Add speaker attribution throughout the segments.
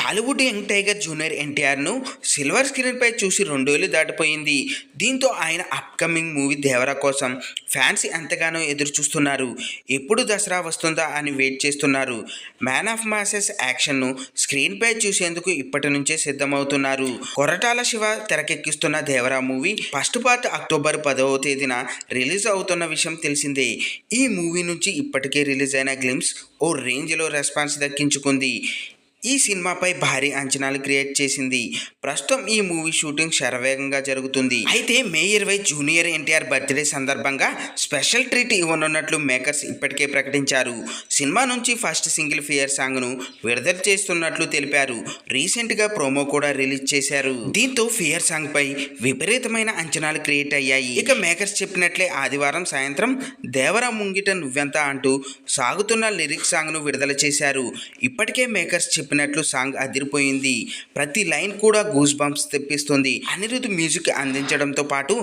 Speaker 1: Tollywood young tiger junior ఎన్టీఆర్ను silver స్క్రీన్పై చూసి 2 ఏళ్లు దాటిపోయింది. దీంతో ఆయన అప్కమింగ్ మూవీ దేవరా కోసం ఫ్యాన్స్ ఎంతగానో ఎదురు చూస్తున్నారు. ఎప్పుడు దసరా వస్తుందా అని వెయిట్ చేస్తున్నారు. మ్యాన్ ఆఫ్ మాసెస్ యాక్షన్ను స్క్రీన్పై చూసేందుకు ఇప్పటి నుంచే సిద్ధమవుతున్నారు. కొరటాల శివ తెరకెక్కిస్తున్న Devara movie first part October 10వ తేదీన రిలీజ్ అవుతున్న విషయం తెలిసిందే. ఈ మూవీ నుంచి ఇప్పటికే రిలీజ్ అయిన గ్లిమ్స్ ఓ రేంజ్లో రెస్పాన్స్ దక్కించుకుంది. ఈ సినిమాపై భారీ అంచనాలు క్రియేట్ చేసింది. ప్రస్తుతం ఈ మూవీ షూటింగ్ శరవేగంగా జరుగుతుంది. అయితే మే 20 జూనియర్ ఎన్టీఆర్ బర్త్డే సందర్భంగా స్పెషల్ ట్రీట్ ఇవ్వనున్నట్లు మేకర్స్ ఇప్పటికే ప్రకటించారు. సినిమా నుంచి ఫస్ట్ సింగిల్ ఫియర్ సాంగ్ను విడుదల చేస్తున్నట్లు తెలిపారు. రీసెంట్గా ప్రోమో కూడా రిలీజ్ చేశారు. దీంతో ఫియర్ సాంగ్పై విపరీతమైన అంచనాలు క్రియేట్ అయ్యాయి. ఇక మేకర్స్ చెప్పినట్లే ఆదివారం సాయంత్రం దేవరా ముంగిట నువ్వెంత అంటూ సాగుతున్న లిరిక్ సాంగ్ను విడుదల చేశారు. ఇప్పటికే మేకర్స్ చెప్పినట్లు సాంగ్ అదిరిపోయింది. ప్రతి లైన్ కూడా గూస్ బంప్స్ తెప్పిస్తుంది. అనిరుద్ మ్యూజిక్ అందించడంతో పాటు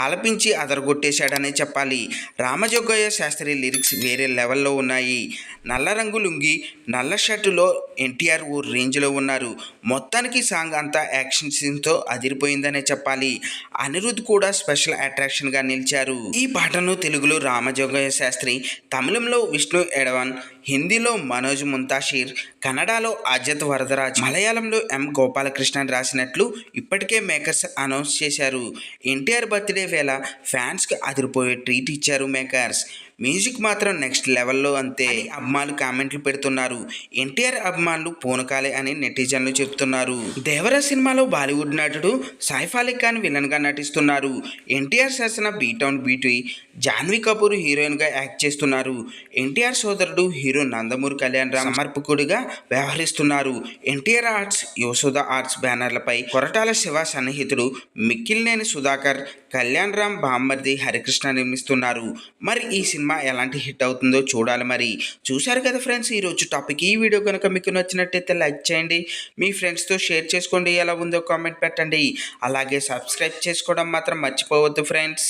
Speaker 1: ఆలపించి అదరగొట్టేశాడనే చెప్పాలి. రామజోగయ్య శాస్త్రి లిరిక్స్ వేరే లెవెల్లో ఉన్నాయి. నల్ల రంగు లుంగి నల్ల షర్టులో ఎన్టీఆర్ ఓ రేంజ్లో ఉన్నారు. మొత్తానికి సాంగ్ అంతా యాక్షన్ సీన్తో అదిరిపోయిందనే చెప్పాలి. అనిరుద్ కూడా స్పెషల్ అట్రాక్షన్గా నిలిచారు. ఈ పాటను తెలుగులో రామజోగయ్య శాస్త్రి, తమిళంలో విష్ణు ఎడవన్, హిందీలో మనోజ్ ముంతాషిర్, కన్నడలో అజిత్ వరదరాజ్, మలయాళంలో ఎం గోపాలకృష్ణన్ రాసినట్లు ఇప్పటికే మేకర్స్ అనౌన్స్ చేశారు. ఎన్టీఆర్ బర్త్డే వేళ ఫ్యాన్స్కి అదిరిపోయే ట్రీట్ ఇచ్చారు మేకర్స్. మ్యూజిక్ మాత్రం నెక్స్ట్ లెవెల్లో అంతే అభిమానులు కామెంట్లు పెడుతున్నారు. ఎన్టీఆర్ అభిమానులు పూనకాలే అని నెటిజన్లు చెప్తున్నారు. దేవరా సినిమాలో బాలీవుడ్ నటుడు సైఫ్ అలీ ఖాన్ విలన్గా నటిస్తున్నారు. ఎన్టీఆర్ సరసన బీటౌన్ బ్యూటీ జాన్వీ కపూర్ హీరోయిన్గా యాక్ట్ చేస్తున్నారు. ఎన్టీఆర్ సోదరుడు హీరో నందమూరి కళ్యాణ్ రామ్ సమర్పకుడిగా వ్యవహరిస్తున్నారు. ఎన్టీఆర్ ఆర్ట్స్, యోశోద ఆర్ట్స్ బ్యానర్లపై కొరటాల శివ సన్నిహితుడు మిక్కిలినేని సుధాకర్, కళ్యాణ్ రామ్ బామ్మర్ది హరికృష్ణ నిర్మిస్తున్నారు. మరి ఈ సినిమా ఎలాంటి హిట్ అవుతుందో చూడాలి. మరి చూశారు కదా ఫ్రెండ్స్ ఈరోజు టాపిక్. ఈ వీడియో కనుక మీకు నచ్చినట్టయితే లైక్ చేయండి, మీ ఫ్రెండ్స్తో షేర్ చేసుకోండి, ఎలా ఉందో కామెంట్ పెట్టండి. అలాగే సబ్స్క్రైబ్ చేసుకోవడం మాత్రం మర్చిపోవద్దు ఫ్రెండ్స్.